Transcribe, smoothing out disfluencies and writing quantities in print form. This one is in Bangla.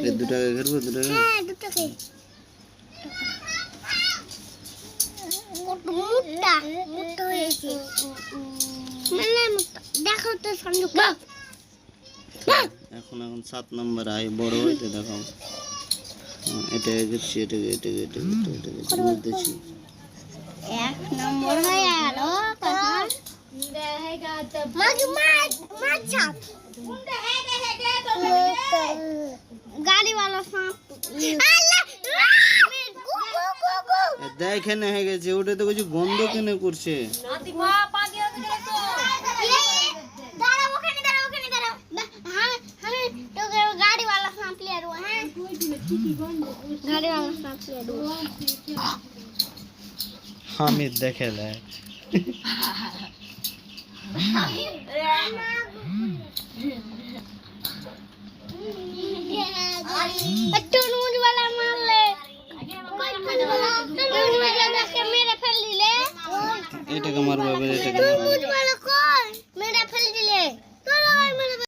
এই দুটাকে ঘেরবো দুটাকে। হ্যাঁ দুটাকে মুটটা মুটটা হয়েছে মানে মুটটা দেখো তো সঞ্জুক এখন 7 নম্বর আই বড় হইতে দেখাও। এটা গেছি এটা দিচ্ছি। 1 নম্বর হয়ে গেল তখন मार छाप गाड़ी वाला सांप দেখেন হয়ে গেছে ওটা তো কিছু গন্ধ কেনে করছে। गाड़ी वाला सांप ले रहा है गाड़ी वाला सांप ले रहा हामिद देखे ले टूनूज वाला मार ले टूनूज वाला देख के मेरे फेल ले एटा के मारबा बे एटा के टूनूज वाला